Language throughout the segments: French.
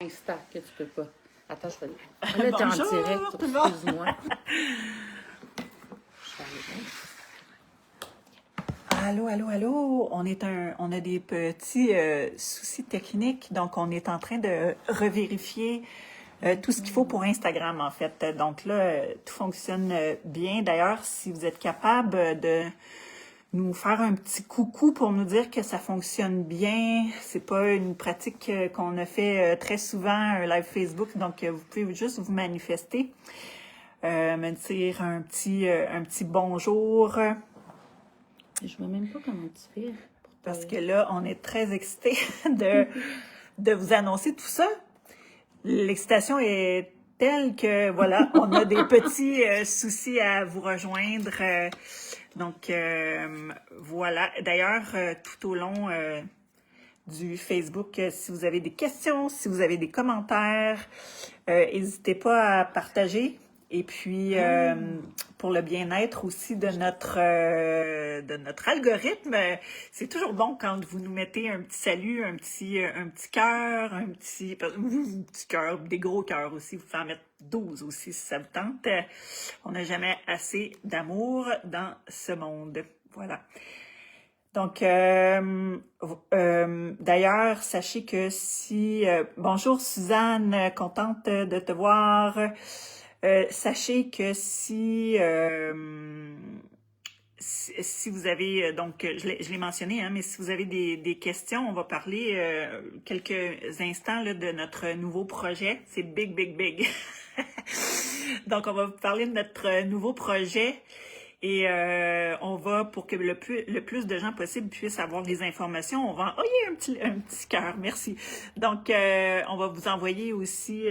Insta que tu peux pas. Attends, je vais le. Là, t'es en direct, tout le monde. excuse-moi. Allô. On a des petits soucis techniques, donc on est en train de revérifier tout ce qu'il faut pour Instagram, en fait. Donc là, tout fonctionne bien. D'ailleurs, si vous êtes capable de nous faire un petit coucou pour nous dire que ça fonctionne bien, c'est pas une pratique qu'on a fait très souvent, un live Facebook, donc vous pouvez juste vous manifester, me dire un petit bonjour. Je vois même pas comment tu fais. Parce que là, on est très excités de vous annoncer tout ça. L'excitation est telle que, voilà, on a des petits soucis à vous rejoindre. Donc, voilà. D'ailleurs, tout au long du Facebook, si vous avez des questions, si vous avez des commentaires, n'hésitez pas à partager. Et puis, pour le bien-être aussi de notre algorithme, c'est toujours bon quand vous nous mettez un petit salut, un petit cœur, un petit cœur, des gros cœurs aussi. Vous pouvez en mettre 12 aussi si ça vous tente. On n'a jamais assez d'amour dans ce monde. Voilà. Donc, d'ailleurs, sachez que si... bonjour Suzanne, contente de te voir. Sachez que si vous avez, donc je l'ai mentionné, hein, mais si vous avez des questions, on va parler quelques instants là, de notre nouveau projet. C'est big, big, big. Donc, on va vous parler de notre nouveau projet. Et on va, pour que le plus de gens possible puissent avoir les informations, on va envoyer un petit cœur, merci. Donc, on va vous envoyer aussi,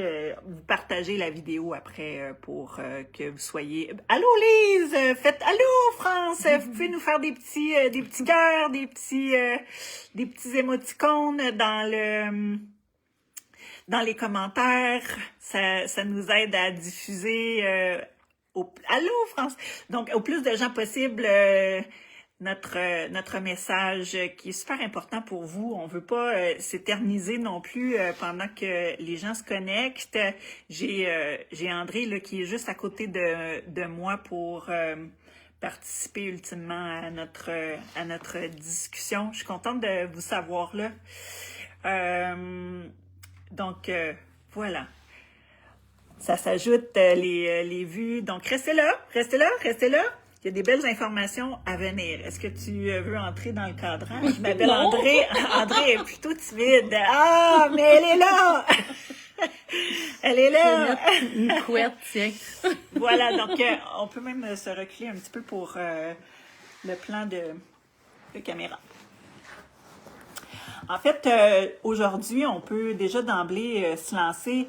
vous partager la vidéo après pour que vous soyez... Allô Lise, faites allô France, vous pouvez nous faire des petits cœurs, des petits émoticônes dans les commentaires. Ça nous aide à diffuser... Allô, France! Donc, au plus de gens possible, notre message qui est super important pour vous. On veut pas s'éterniser non plus pendant que les gens se connectent. J'ai André là, qui est juste à côté de moi pour participer ultimement à notre discussion. Je suis contente de vous savoir là. Donc, voilà. Ça s'ajoute les vues. Donc, restez là. Il y a des belles informations à venir. Est-ce que tu veux entrer dans le cadrage? Je m'appelle André. André est plutôt timide. Ah, mais elle est là! Elle est là! Une couette, tiens. Voilà, donc on peut même se reculer un petit peu pour le plan de caméra. En fait, aujourd'hui, on peut déjà d'emblée se lancer.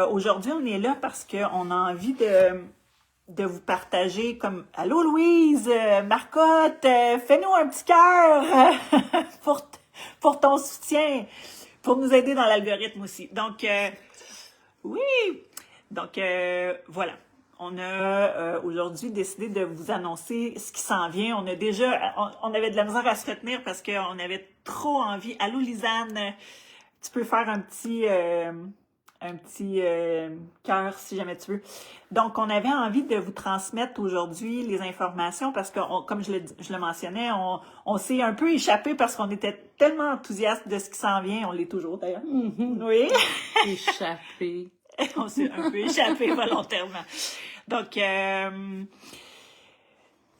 Aujourd'hui, on est là parce qu'on a envie de vous partager comme « Allô Louise, Marcotte, fais-nous un petit cœur pour ton soutien, pour nous aider dans l'algorithme aussi. » Donc, oui! Donc, voilà. On a aujourd'hui décidé de vous annoncer ce qui s'en vient. On avait de la misère à se retenir parce qu'on avait trop envie. Allô, Lisanne, tu peux faire un petit cœur si jamais tu veux. Donc, on avait envie de vous transmettre aujourd'hui les informations parce que, comme je le mentionnais, on s'est un peu échappé parce qu'on était tellement enthousiaste de ce qui s'en vient. On l'est toujours d'ailleurs. Mm-hmm. Oui. Échappé. On s'est un peu échappé volontairement. Donc,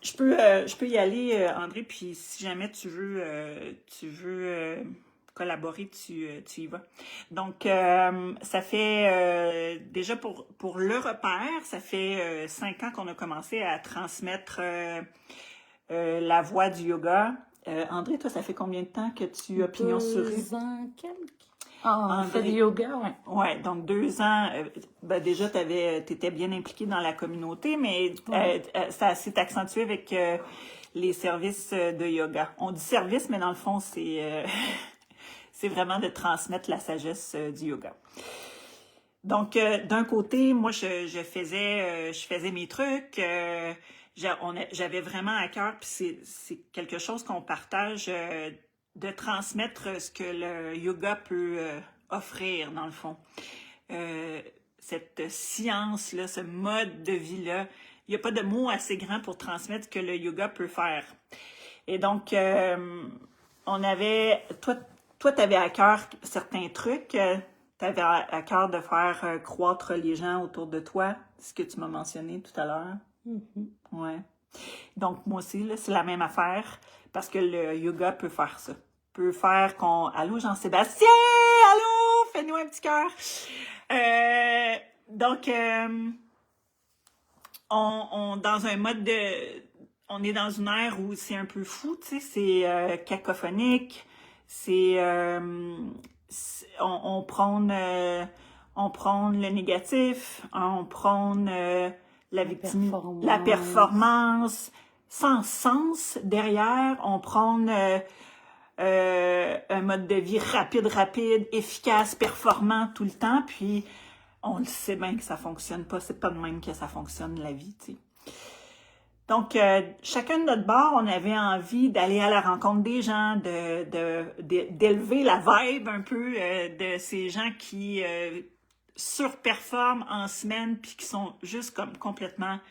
je peux y aller, André, puis si jamais tu veux collaborer, tu y vas. Donc, ça fait déjà pour le repère, ça fait 5 ans qu'on a commencé à transmettre la voie du yoga. André, toi, ça fait combien de temps que tu as pignon sur rue? 2 ans quelques. Ah, on fait du yoga, ouais. Ouais, donc 2 ans, déjà, t'étais bien impliqué dans la communauté, mais ça s'est accentué avec les services de yoga. On dit service, mais dans le fond, c'est c'est vraiment de transmettre la sagesse du yoga. Donc, d'un côté, moi, je faisais mes trucs, j'avais vraiment à cœur, puis c'est quelque chose qu'on partage, de transmettre ce que le yoga peut offrir, dans le fond. Cette science-là, ce mode de vie-là, il n'y a pas de mot assez grand pour transmettre ce que le yoga peut faire. Et donc, on avait... Toi, tu avais à cœur certains trucs. Tu avais à cœur de faire croître les gens autour de toi, ce que tu m'as mentionné tout à l'heure. Mhm. Ouais. Donc, moi aussi, là, c'est la même affaire, parce que le yoga peut faire ça. Peut faire qu'on... Allô, Jean-Sébastien! Allô! Fais-nous un petit cœur! Donc, dans un mode de... On est dans une ère où c'est un peu fou, tu sais, c'est cacophonique, on prône le négatif, on prône la performance, sans sens derrière, on prône un mode de vie rapide, efficace, performant tout le temps, puis on le sait bien que ça fonctionne pas, c'est pas de même que ça fonctionne la vie, tu sais. Donc, chacun de notre bord, on avait envie d'aller à la rencontre des gens, d'élever la vibe un peu de ces gens qui surperforment en semaine puis qui sont juste comme complètement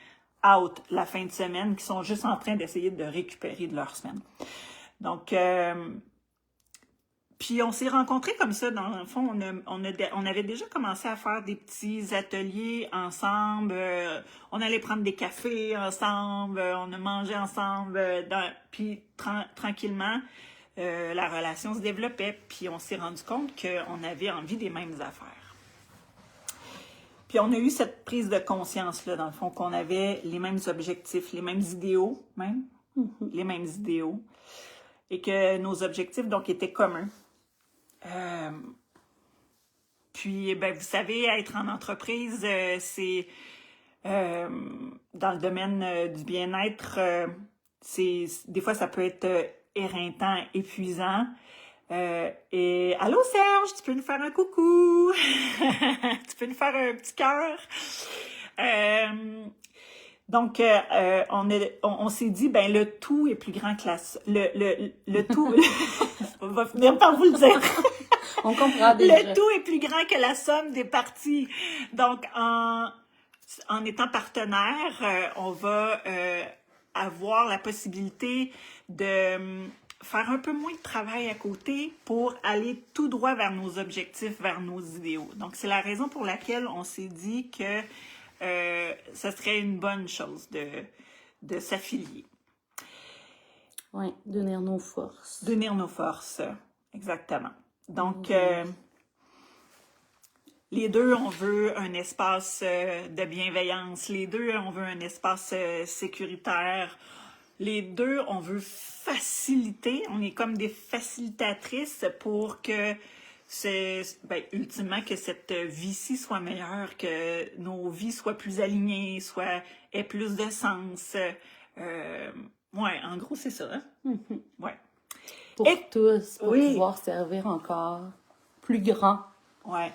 out la fin de semaine, qui sont juste en train d'essayer de récupérer de leur semaine. Donc, puis on s'est rencontrés comme ça, dans le fond, on avait déjà commencé à faire des petits ateliers ensemble, on allait prendre des cafés ensemble, on a mangé ensemble, puis tranquillement, la relation se développait, puis on s'est rendu compte qu'on avait envie des mêmes affaires. Puis on a eu cette prise de conscience-là, dans le fond, qu'on avait les mêmes objectifs, les mêmes idéaux, même, les mêmes idéaux, et que nos objectifs, donc, étaient communs. Puis, ben, vous savez, être en entreprise, c'est dans le domaine du bien-être, des fois, ça peut être éreintant, épuisant. Et allô Serge, tu peux nous faire un coucou? Tu peux nous faire un petit cœur? Donc, on s'est dit, ben le tout est plus grand que le tout. On va finir par vous le dire. On comprend déjà. Le tout est plus grand que la somme des parties. Donc, en étant partenaire, on va avoir la possibilité de faire un peu moins de travail à côté pour aller tout droit vers nos objectifs, vers nos idéaux. Donc, c'est la raison pour laquelle on s'est dit que ça serait une bonne chose de s'affilier. Oui, d'unir nos forces. D'unir nos forces, exactement. Donc, les deux, on veut un espace de bienveillance. Les deux, on veut un espace sécuritaire. Les deux, on veut faciliter. On est comme des facilitatrices pour que ultimement, que cette vie-ci soit meilleure, que nos vies soient plus alignées, aient plus de sens. Ouais, en gros, c'est ça. Hein? Mm-hmm. Ouais. Pour tous, pour pouvoir servir encore plus grand. Ouais,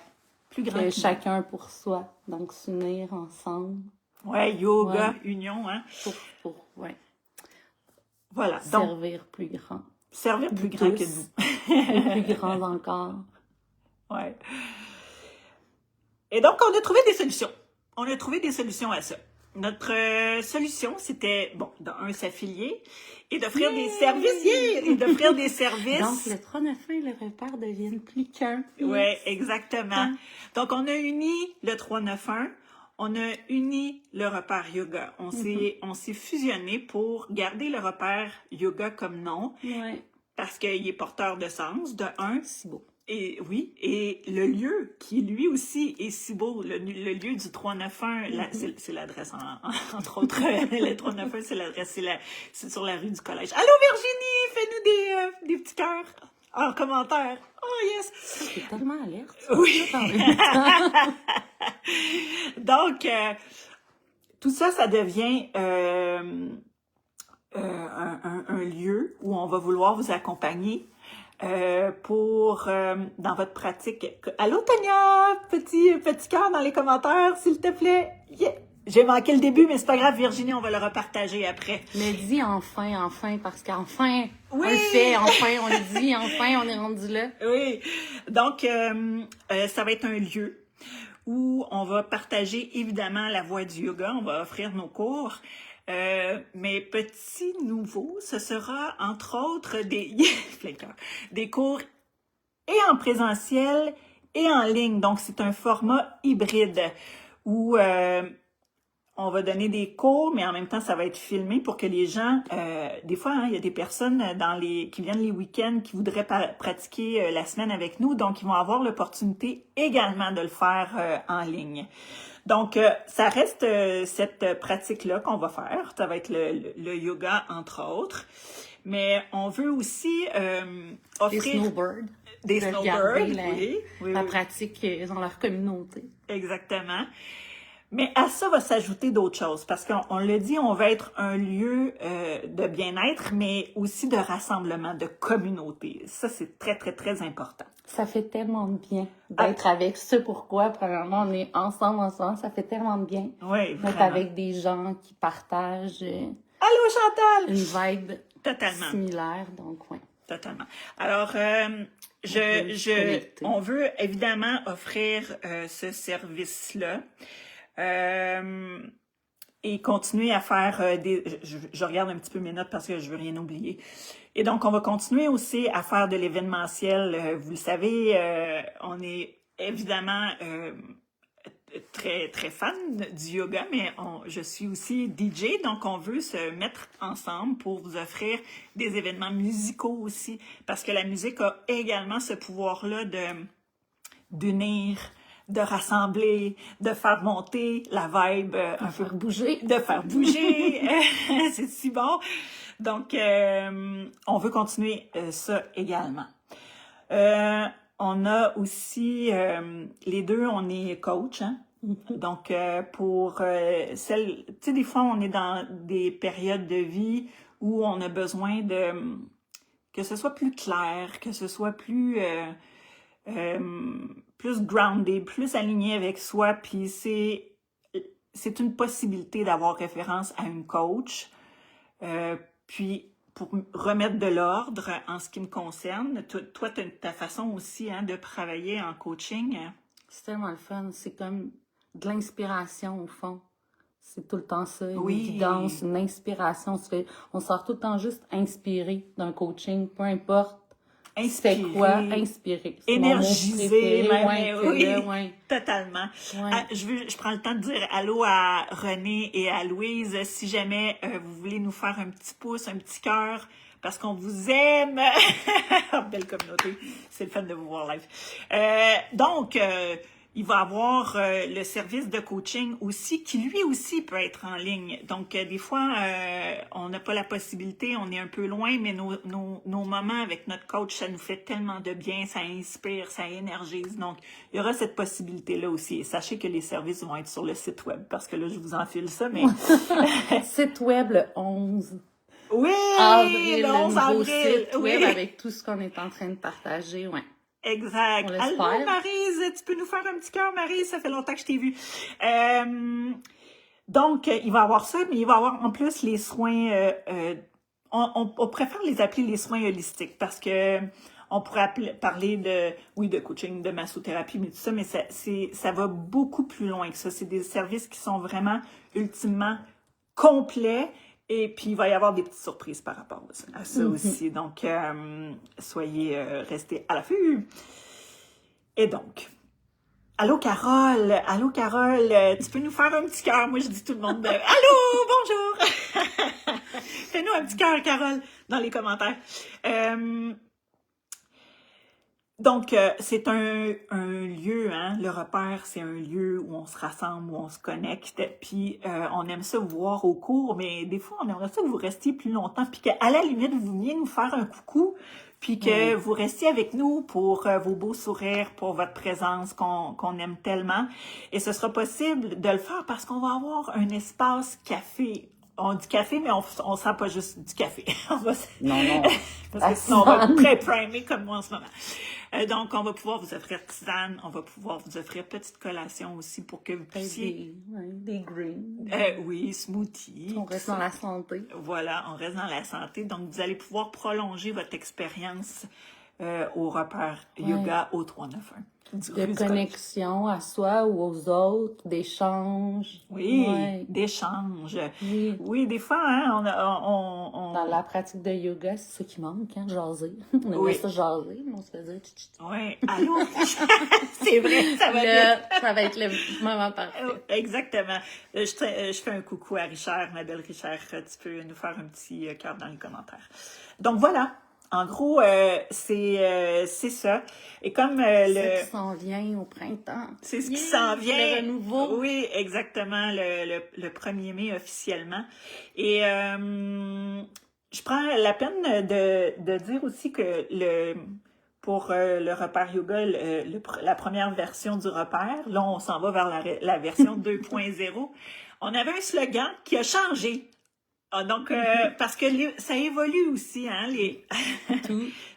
plus grand que chacun pour soi. Donc, s'unir ensemble. Ouais, yoga, union, hein. Ouais. Voilà. Servir plus grand. Servir plus grand que nous. Et plus grand encore. Ouais. Et donc, on a trouvé des solutions. On a trouvé des solutions à ça. Notre solution, c'était, bon, s'affilier et d'offrir des services. Et d'offrir des services. Donc, le 391 et le repère deviennent plus qu'un. Oui, exactement. Donc, on a uni le 391, on a uni le repère yoga. On s'est fusionné pour garder le repère yoga comme nom. Ouais. Parce qu'il est porteur de sens, de un. Si beau. Et oui, et le lieu qui lui aussi est si beau, le lieu du 391, c'est l'adresse entre autres, le 391 c'est l'adresse, c'est sur la rue du collège. Allô Virginie, fais-nous des petits cœurs en commentaire. Oh yes! C'est tellement alerte. Oui. Donc, tout ça devient un lieu où on va vouloir vous accompagner pour dans votre pratique. Allô Tania, petit cœur dans les commentaires, s'il te plaît. Yeah. J'ai manqué le début, mais c'est pas grave, Virginie, on va le repartager après. Mais dis enfin, parce qu'enfin, Oui! on le fait, enfin, on le dit, enfin, on est rendu là. Oui. Donc, ça va être un lieu où on va partager évidemment la voie du yoga, on va offrir nos cours. Mais petit nouveau, ce sera entre autres des cours et en présentiel et en ligne. Donc, c'est un format hybride où on va donner des cours, mais en même temps, ça va être filmé pour que les gens, des fois, hein, il y a des personnes qui viennent les week-ends qui voudraient pratiquer la semaine avec nous, donc ils vont avoir l'opportunité également de le faire en ligne. Donc, ça reste cette pratique-là qu'on va faire. Ça va être le yoga, entre autres. Mais on veut aussi offrir... Des snowbirds. Des snowbirds, la pratique dans leur communauté. Exactement. Mais à ça va s'ajouter d'autres choses, parce qu'on l'a dit, on va être un lieu de bien-être, mais aussi de rassemblement, de communauté. Ça, c'est très, très, très important. Ça fait tellement de bien d'être avec ce pourquoi, premièrement, on est ensemble, ça fait tellement de bien. Oui, vraiment. D'être avec des gens qui partagent Allô, Chantal! Une vibe totalement similaire, donc oui. Totalement. Alors, on veut évidemment offrir ce service-là. Et continuer à faire je regarde un petit peu mes notes parce que je veux rien oublier. Et donc, on va continuer aussi à faire de l'événementiel. Vous le savez, on est évidemment très, très fan du yoga, mais je suis aussi DJ, donc on veut se mettre ensemble pour vous offrir des événements musicaux aussi, parce que la musique a également ce pouvoir-là d'unir, de rassembler, de faire monter la vibe, de faire bouger. De faire bouger. C'est si bon. Donc, on veut continuer ça également. On a aussi, les deux, on est coach, hein? Donc, pour celles, tu sais, des fois, on est dans des périodes de vie où on a besoin que ce soit plus clair, que ce soit plus groundé, plus aligné avec soi, puis c'est une possibilité d'avoir référence à une coach. Puis, pour remettre de l'ordre en ce qui me concerne, toi, tu as ta façon aussi de travailler en coaching. C'est tellement le fun. C'est comme de l'inspiration, au fond. C'est tout le temps ça, une évidence, une inspiration. On sort tout le temps juste inspiré d'un coaching, peu importe. C'est quoi? Inspirer. Énergiser, oui, totalement. Ouais. Je prends le temps de dire allô à René et à Louise. Si jamais vous voulez nous faire un petit pouce, un petit cœur, parce qu'on vous aime. Belle communauté. C'est le fun de vous voir live. Donc, il va avoir le service de coaching aussi, qui lui aussi peut être en ligne. Donc, des fois, on n'a pas la possibilité, on est un peu loin, mais nos moments avec notre coach, ça nous fait tellement de bien, ça inspire, ça énergise. Donc, il y aura cette possibilité-là aussi. Et sachez que les services vont être sur le site web, parce que là, je vous enfile ça, mais... Site web le 11 avril, le 11 avril. Site web oui. avec tout ce qu'on est en train de partager, ouais. Exact. Allô, Maryse, tu peux nous faire un petit cœur, Maryse? Ça fait longtemps que je t'ai vue. Donc, il va y avoir ça, mais il va y avoir en plus les soins... on préfère les appeler les soins holistiques parce que on pourrait parler de coaching, de massothérapie, mais tout ça, mais ça va beaucoup plus loin que ça. C'est des services qui sont vraiment ultimement complets. Et puis, il va y avoir des petites surprises par rapport à ça aussi. Donc, soyez restés à l'affût. Et donc, allô, Carole, tu peux nous faire un petit cœur? Moi, je dis tout le monde, allô, bonjour! Fais-nous un petit cœur, Carole, dans les commentaires. Donc, c'est un lieu, hein, le repère, c'est un lieu où on se rassemble, où on se connecte, puis on aime ça vous voir au cours, mais des fois, on aimerait ça que vous restiez plus longtemps, puis qu'à la limite, vous veniez nous faire un coucou, puis que vous restiez avec nous pour vos beaux sourires, pour votre présence qu'on aime tellement. Et ce sera possible de le faire parce qu'on va avoir un espace café. On dit café, mais on sent pas juste du café. Non. Parce que sinon, on va être très primé comme moi en ce moment. Donc, on va pouvoir vous offrir tisane, on va pouvoir vous offrir petite collation aussi pour que vous puissiez... Des greens. Oui, smoothie. On reste dans la santé. Voilà, on reste dans la santé. Donc, vous allez pouvoir prolonger votre expérience au repère yoga au 391. De connexion à soi ou aux autres, d'échange. Oui, d'échange. Oui, des fois, hein, Dans la pratique de yoga, c'est ça qui manque, hein, jaser. On aimerait ça jaser, mais on se fait dire... Oui, allô? C'est vrai, ça va être le moment parfait. Exactement. Je fais un coucou à Richard, ma belle Richard. Tu peux nous faire un petit cœur dans les commentaires. Donc voilà. En gros, c'est ça. Et comme c'est ce qui s'en vient au printemps. C'est ce qui s'en vient. Le renouveau. Oui, exactement, le 1er mai officiellement. Et je prends la peine de dire aussi que pour le repère yoga, la première version du repère, là, on s'en va vers la version 2.0. On avait un slogan qui a changé. Ah, donc, parce que ça évolue aussi, hein,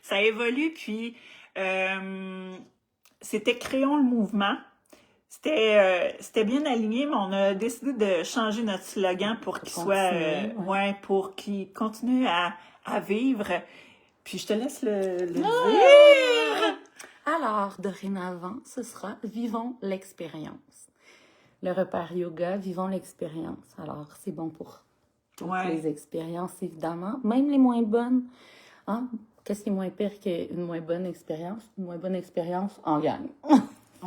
ça évolue, puis c'était Créons le mouvement. C'était bien aligné, mais on a décidé de changer notre slogan pour qu'il soit, pour qu'il continue à vivre. Puis je te laisse le dire. Alors, dorénavant, ce sera Vivons l'expérience. Le repère yoga, Vivons l'expérience. Alors, c'est bon pour toutes les expériences, évidemment, même les moins bonnes. Hein? Qu'est-ce qui est moins pire qu'une moins bonne expérience? Une moins bonne expérience, on gagne.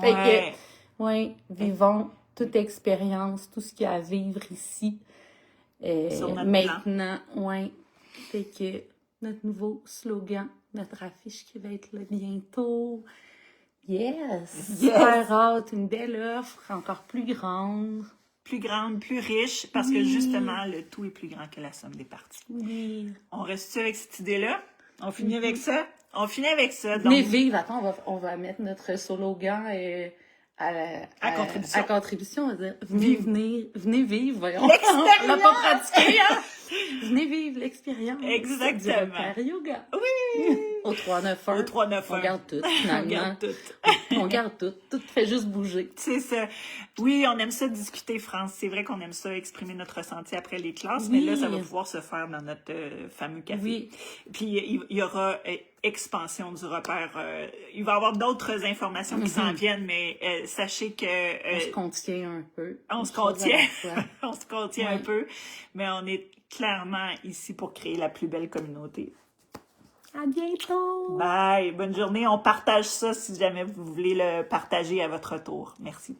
Fait que, vivons toute expérience, tout ce qu'il y a à vivre ici. Maintenant, Fait que notre nouveau slogan, notre affiche qui va être là bientôt. Super hâte, une belle offre, encore plus grande. Plus grande, plus riche, parce que justement, le tout est plus grand que la somme des parties. Oui. On reste-tu avec cette idée-là? On finit avec ça? On finit avec ça. Venez vivre. Attends, on va mettre notre slogan à contribution. On va dire, venez vivre. Voyons. On l'a pas pratiqué, hein? Venez vivre l'expérience. Exactement. Du repère yoga. Oui! Au 391. Au 391. On garde tout, finalement. On garde tout. On garde tout. Tout fait juste bouger. C'est ça. Oui, on aime ça discuter, France. C'est vrai qu'on aime ça exprimer notre ressenti après les classes, mais là, ça va pouvoir se faire dans notre fameux café. Oui. Puis, il y aura expansion du repère. Il va y avoir d'autres informations qui s'en viennent, mais sachez que... on se contient un peu. On se contient. On se contient un peu, mais on est clairement ici pour créer la plus belle communauté. À bientôt! Bye! Bonne journée. On partage ça si jamais vous voulez le partager à votre tour. Merci.